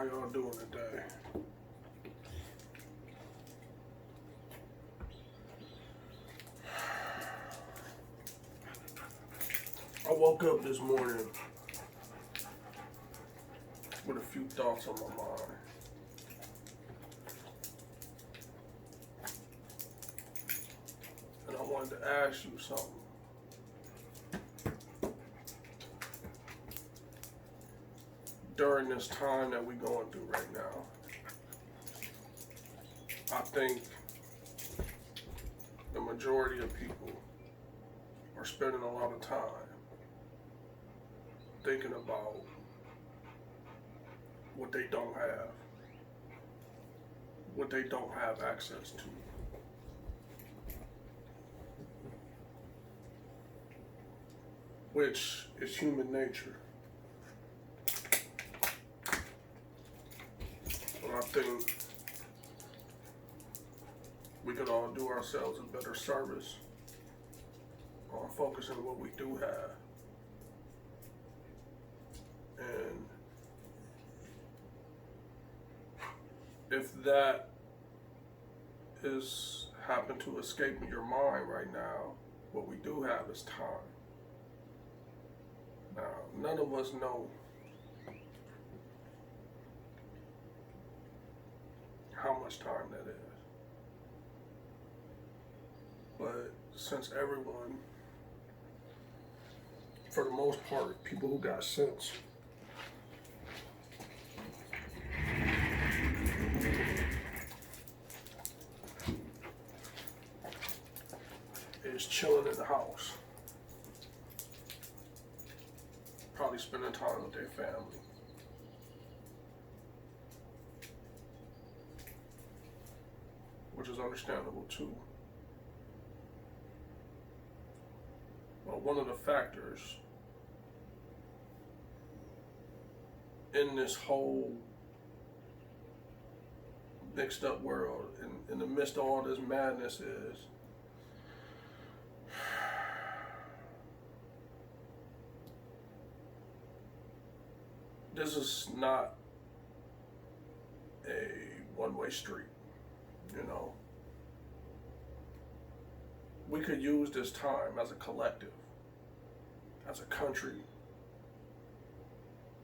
How y'all doing today? I woke up this morning with a few thoughts on my mind. And I wanted to ask you something. During this time that we're going through right now, I think the majority of people are spending a lot of time thinking about what they don't have, what they don't have access to. Which is human nature. And I think we could all do ourselves a better service on focusing on what we do have. And if that is happen to escape your mind right now, what we do have is time. Now, none of us know how much time that is. But since everyone, for the most part, people who got sense, is chilling in the house, probably spending time with their family. Which is understandable too. But one of the factors in this whole mixed up world, in the midst of all this madness, is this is not a one-way street, you know. We could use this time as a collective, as a country,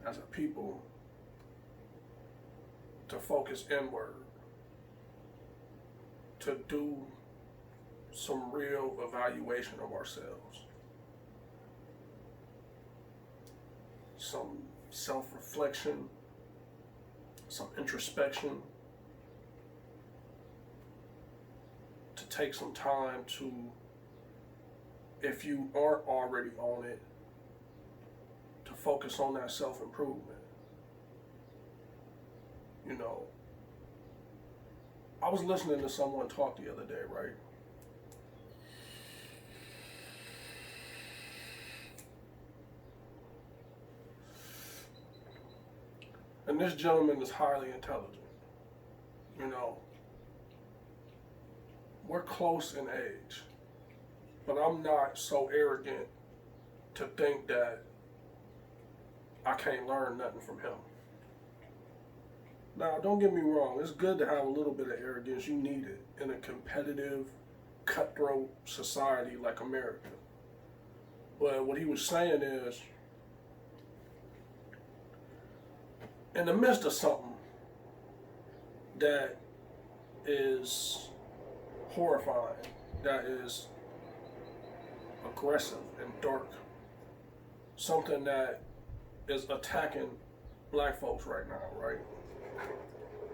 as a people, to focus inward, to do some real evaluation of ourselves, some self-reflection, some introspection, to take some time to, if you aren't already on it, to focus on that self-improvement. You know, I was listening to someone talk the other day, right? And this gentleman is highly intelligent. You know, we're close in age, but I'm not so arrogant to think that I can't learn nothing from him. Now, don't get me wrong, it's good to have a little bit of arrogance. You need it in a competitive, cutthroat society like America. But what he was saying is, in the midst of something that is horrifying, that is aggressive and dark, something that is attacking black folks right now, right?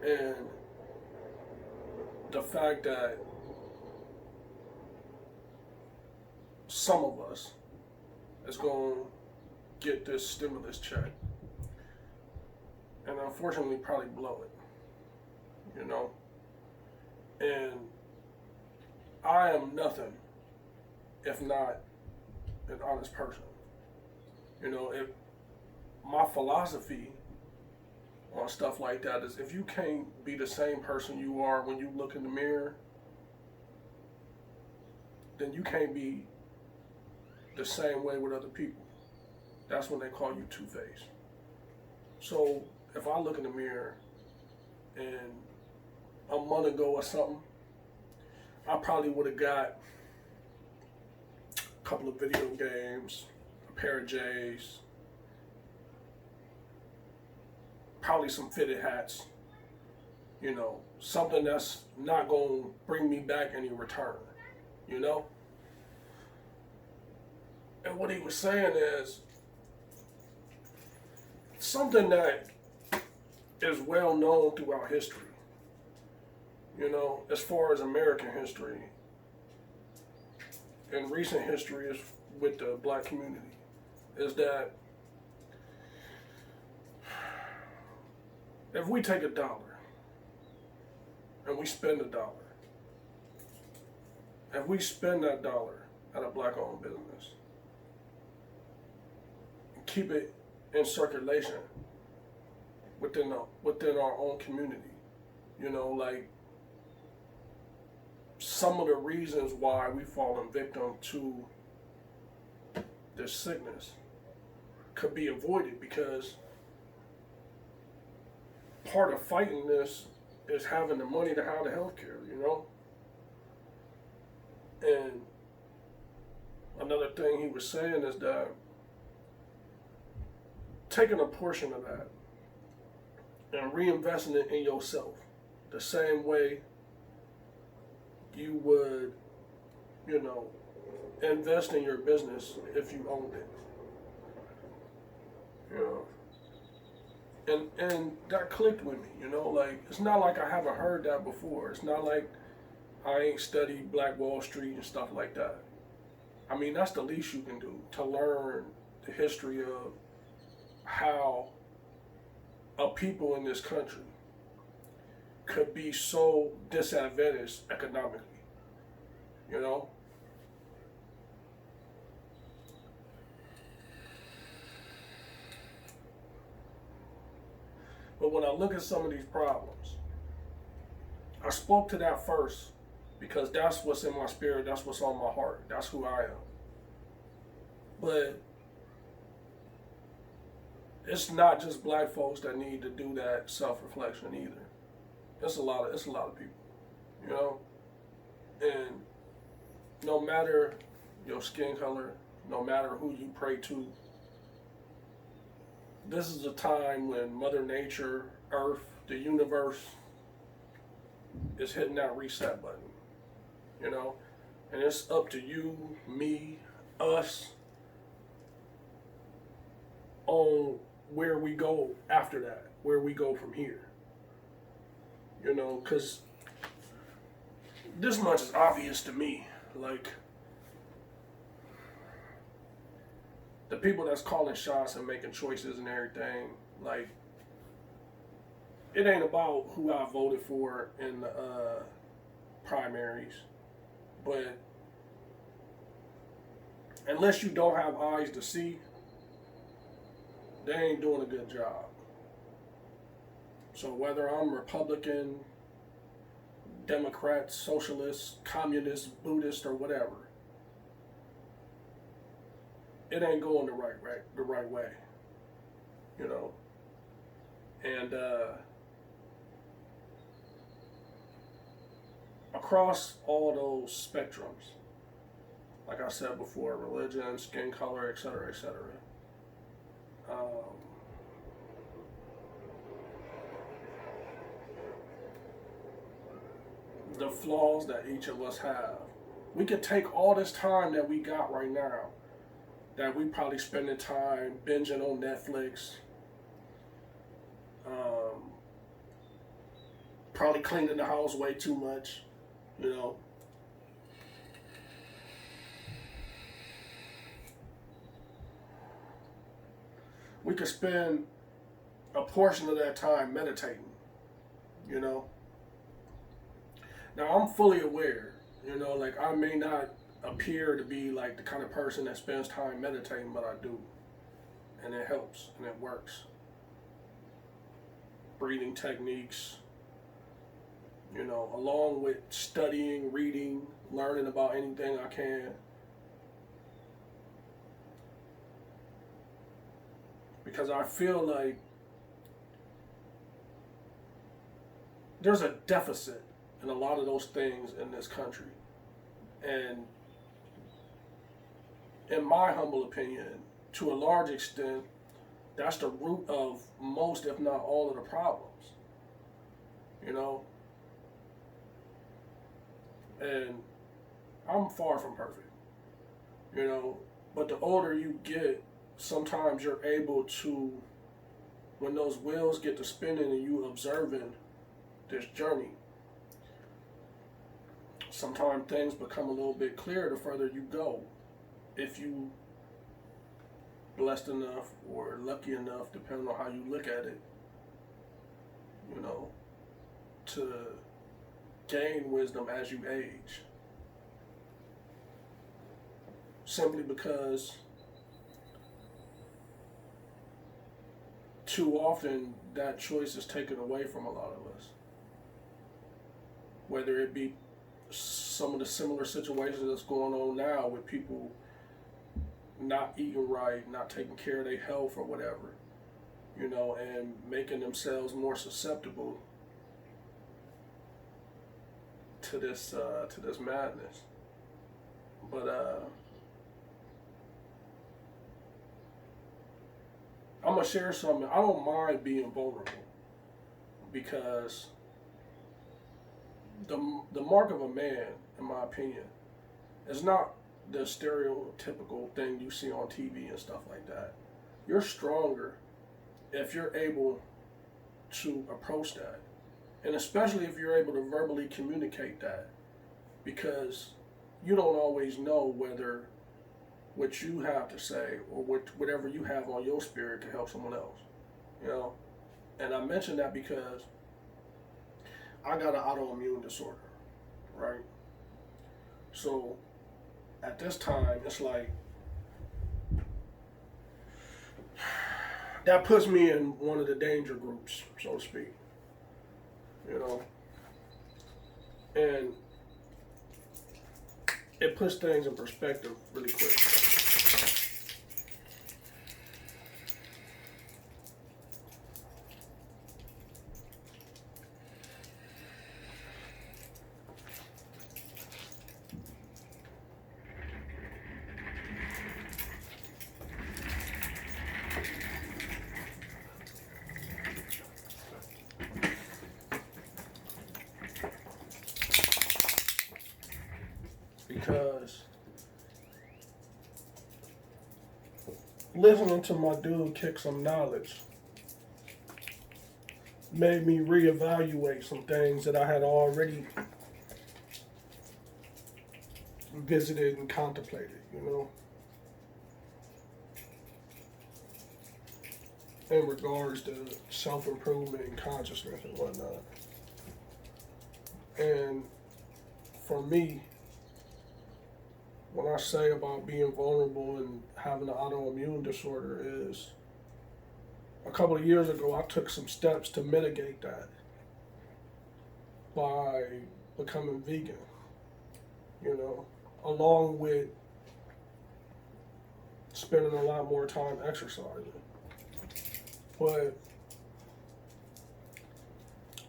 And the fact that some of us is going to get this stimulus check and unfortunately probably blow it, you know? And I am nothing if not an honest person. You know, if my philosophy on stuff like that is, if you can't be the same person you are when you look in the mirror, then you can't be the same way with other people. That's when they call you two-faced. So if I look in the mirror and a month ago or something, I probably would have got a couple of video games, a pair of J's, probably some fitted hats, you know, something that's not going to bring me back any return, you know? And what he was saying is something that is well known throughout history, you know, as far as American history and recent history is with the black community, is that if we take $1 and we spend $1, if we spend that dollar at a black-owned business, keep it in circulation within our own community, you know, like some of the reasons why we fallen victim to this sickness could be avoided, because part of fighting this is having the money to have the health care, you know? And another thing he was saying is that taking a portion of that and reinvesting it in yourself the same way you would, you know, invest in your business if you owned it. You know? And that clicked with me, you know, like it's not like I haven't heard that before. It's not like I ain't studied Black Wall Street and stuff like that. I mean, that's the least you can do, to learn the history of how a people in this country could be so disadvantaged economically, you know? But when I look at some of these problems, I spoke to that first because that's what's in my spirit, that's what's on my heart, that's who I am. But it's not just black folks that need to do that self-reflection either. It's a lot of people, you know? And no matter your skin color, no matter who you pray to, this is a time when Mother Nature, Earth, the universe is hitting that reset button, you know? And it's up to you, me, us, on where we go after that, where we go from here. You know, because this much is obvious to me. Like, the people that's calling shots and making choices and everything, like, it ain't about who I voted for in the primaries. But unless you don't have eyes to see, they ain't doing a good job. So whether I'm Republican, Democrat, Socialist, Communist, Buddhist, or whatever, it ain't going the right way, you know. And across all those spectrums, like I said before, religion, skin color, etc., etc. The flaws that each of us have. We could take all this time that we got right now, that we probably spending time binging on Netflix, probably cleaning the house way too much, you know. We could spend a portion of that time meditating, you know. Now, I'm fully aware, you know, like I may not appear to be like the kind of person that spends time meditating, but I do. And it helps and it works. Breathing techniques, you know, along with studying, reading, learning about anything I can. Because I feel like there's a deficit in a lot of those things in this country. And in my humble opinion, to a large extent, that's the root of most, if not all, of the problems. You know? And I'm far from perfect. You know? But the older you get, sometimes you're able to, when those wheels get to spinning and you observing this journey, sometimes things become a little bit clearer the further you go. If you blessed enough or lucky enough, depending on how you look at it, you know, to gain wisdom as you age. Simply because too often that choice is taken away from a lot of us. Whether it be some of the similar situations that's going on now with people not eating right, not taking care of their health or whatever, you know, and making themselves more susceptible to this madness. But I'm gonna share something. I don't mind being vulnerable because the mark of a man, in my opinion, is not the stereotypical thing you see on TV and stuff like that. You're stronger if you're able to approach that. And especially if you're able to verbally communicate that. Because you don't always know whether what you have to say or whatever you have on your spirit can help someone else. You know? And I mention that because I got an autoimmune disorder, right? So at this time, it's like, that puts me in one of the danger groups, so to speak, you know? And it puts things in perspective really quick. Because listening to my dude kick some knowledge made me reevaluate some things that I had already visited and contemplated, you know, in regards to self-improvement and consciousness and whatnot. And for me, when I say about being vulnerable and having an autoimmune disorder is, a couple of years ago, I took some steps to mitigate that by becoming vegan, you know, along with spending a lot more time exercising. But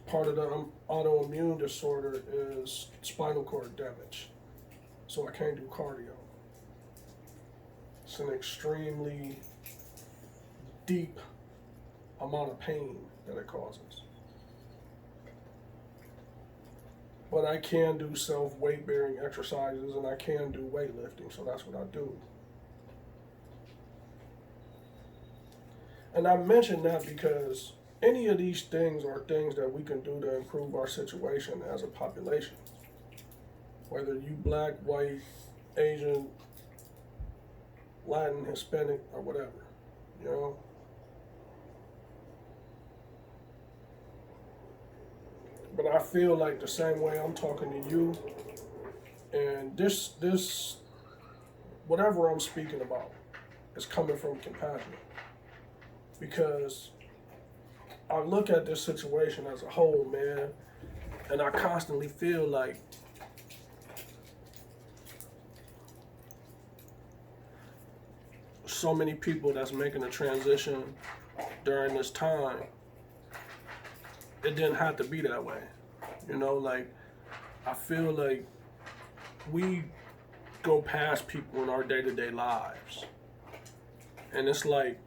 part of the autoimmune disorder is spinal cord damage. So I can't do cardio. It's an extremely deep amount of pain that it causes. But I can do weight bearing exercises and I can do weightlifting, so that's what I do. And I mention that because any of these things are things that we can do to improve our situation as a population. Whether you black, white, Asian, Latin, Hispanic, or whatever, you know? But I feel like the same way I'm talking to you, and this, whatever I'm speaking about, is coming from compassion. Because I look at this situation as a whole, man, and I constantly feel like so many people that's making a transition during this time, it didn't have to be that way. You know, like, I feel like we go past people in our day-to-day lives. And it's like,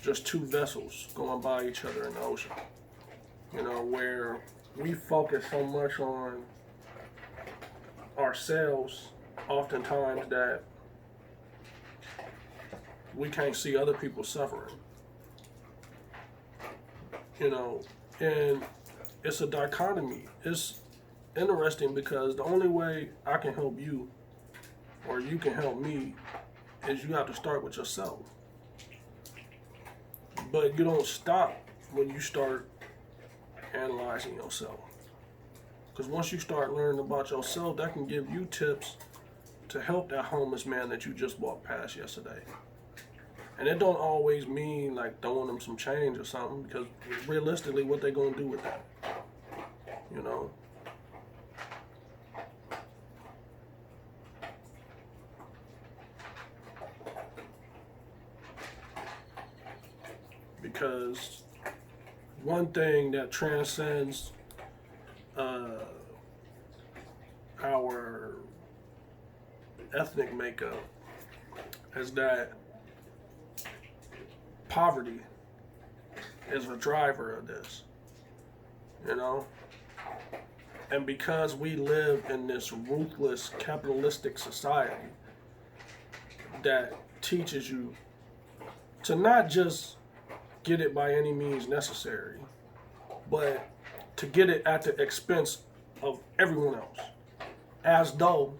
just two vessels going by each other in the ocean. You know, where we focus so much on ourselves oftentimes that we can't see other people suffering. You know, and it's a dichotomy. It's interesting because the only way I can help you or you can help me is you have to start with yourself. But you don't stop when you start analyzing yourself. Because once you start learning about yourself, that can give you tips to help that homeless man that you just walked past yesterday. And it don't always mean like throwing them some change or something, because realistically, what they gonna do with that? You know? Because one thing that transcends our ethnic makeup is that poverty is a driver of this, you know? And because we live in this ruthless capitalistic society that teaches you to not just get it by any means necessary, but to get it at the expense of everyone else. As though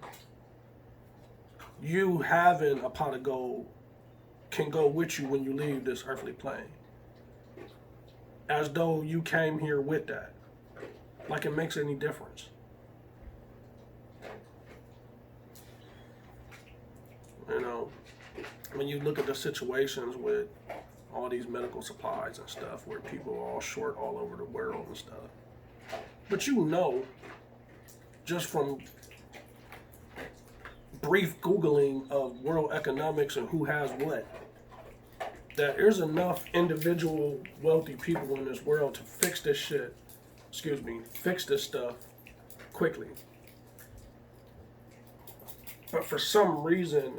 you having a pot of gold can go with you when you leave this earthly plane. As though you came here with that. Like it makes any difference. You know, when you look at the situations with all these medical supplies and stuff where people are all short all over the world and stuff. But you know, just from brief Googling of world economics and who has what, that there's enough individual wealthy people in this world to fix this shit, fix this stuff quickly. But for some reason,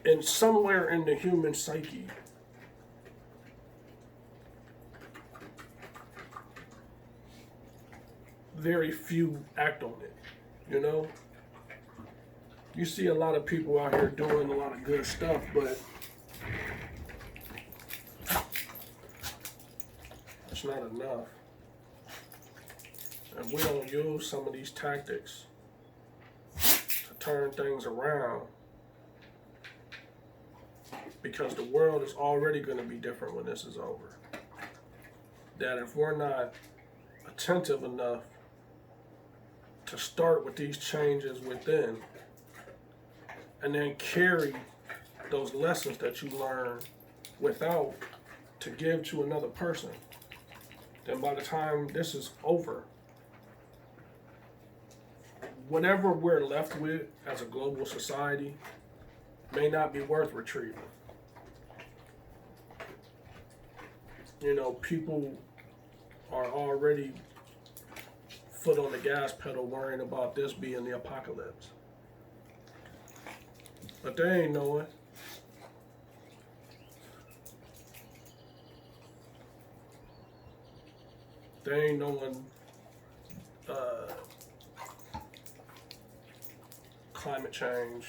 and somewhere in the human psyche, very few act on it, you know? You see a lot of people out here doing a lot of good stuff, but it's not enough. And we don't use some of these tactics to turn things around, because the world is already going to be different when this is over. That if we're not attentive enough to start with these changes within, and then carry those lessons that you learn without to give to another person, then by the time this is over, whatever we're left with as a global society may not be worth retrieving. You know, people are already foot on the gas pedal worrying about this being the apocalypse. But they ain't knowing. They ain't knowing climate change,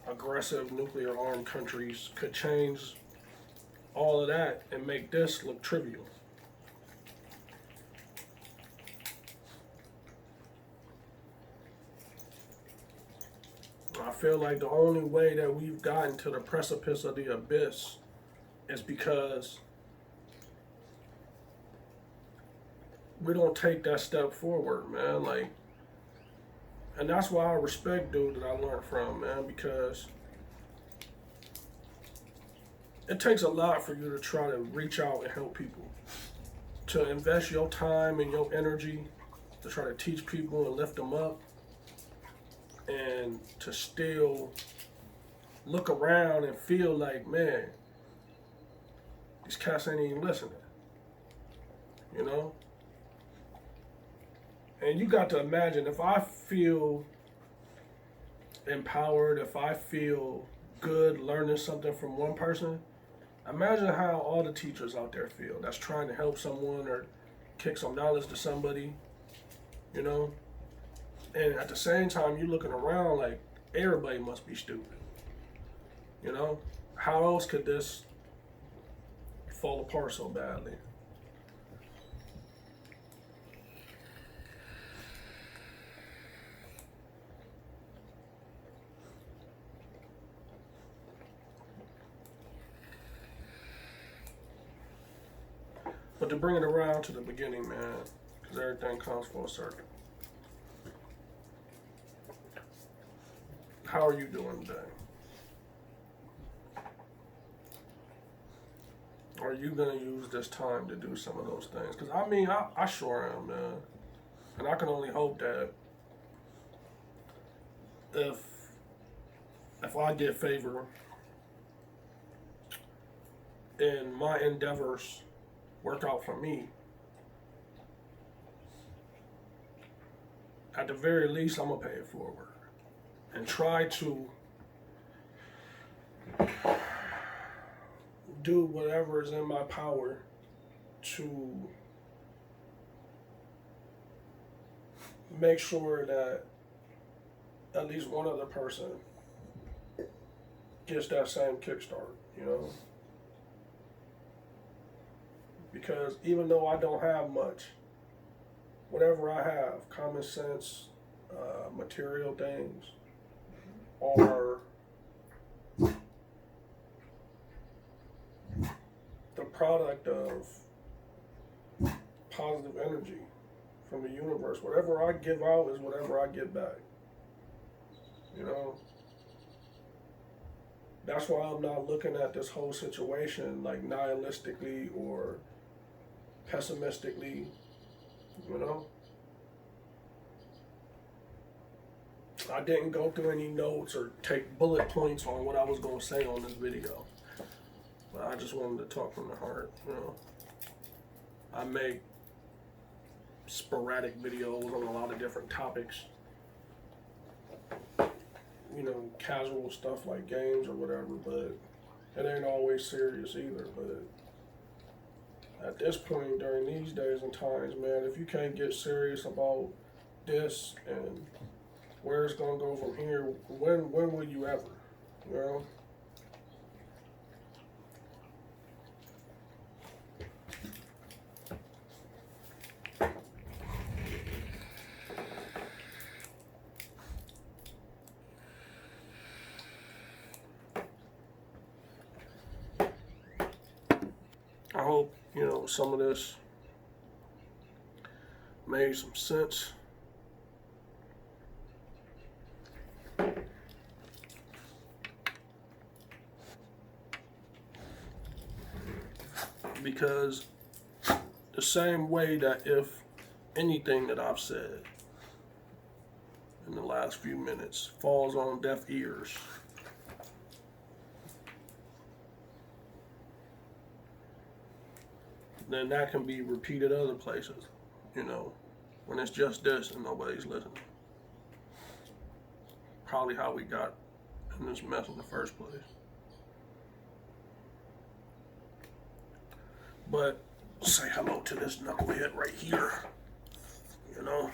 aggressive nuclear armed countries could change all of that and make this look trivial. I feel like the only way that we've gotten to the precipice of the abyss is because we don't take that step forward, man. Like, and that's why I respect dude that I learned from, man, because it takes a lot for you to try to reach out and help people, to invest your time and your energy to try to teach people and lift them up, and to still look around and feel like, man, these cats ain't even listening. You know? And you got to imagine, if I feel empowered, if I feel good learning something from one person, imagine how all the teachers out there feel that's trying to help someone or kick some knowledge to somebody, you know? And at the same time, you're looking around like everybody must be stupid, you know? How else could this fall apart so badly? But to bring it around to the beginning, man, because everything comes full circle. How are you doing today? Are you going to use this time to do some of those things? Because I mean, I sure am, man. And I can only hope that if I get favor and my endeavors work out for me, at the very least, I'm going to pay it forward and try to do whatever is in my power to make sure that at least one other person gets that same kickstart, you know? Because even though I don't have much, whatever I have, common sense, material things, are the product of positive energy from the universe. Whatever I give out is whatever I get back. You know? That's why I'm not looking at this whole situation like nihilistically or pessimistically, you know? I didn't go through any notes or take bullet points on what I was going to say on this video. But I just wanted to talk from the heart, you know? I make sporadic videos on a lot of different topics. You know, casual stuff like games or whatever, but it ain't always serious either. But at this point, during these days and times, man, if you can't get serious about this and where it's gonna go from here, when will you ever? You know? I hope, you know, some of this made some sense. Because the same way that if anything that I've said in the last few minutes falls on deaf ears, then that can be repeated other places, you know, when it's just this and nobody's listening. Probably how we got in this mess in the first place. But say hello to this knucklehead right here, you know.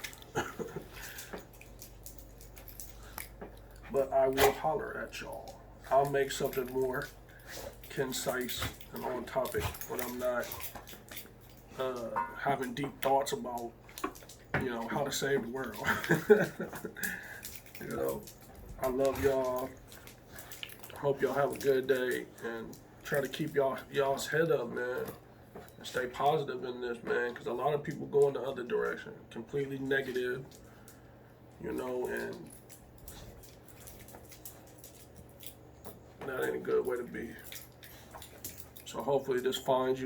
But I will holler at y'all. I'll make something more concise and on topic when I'm not having deep thoughts about, you know, how to save the world. You know, I love y'all. Hope y'all have a good day and try to keep y'all's head up, man. And stay positive in this, man, because a lot of people go in the other direction, completely negative, you know, and that ain't a good way to be. So hopefully this finds you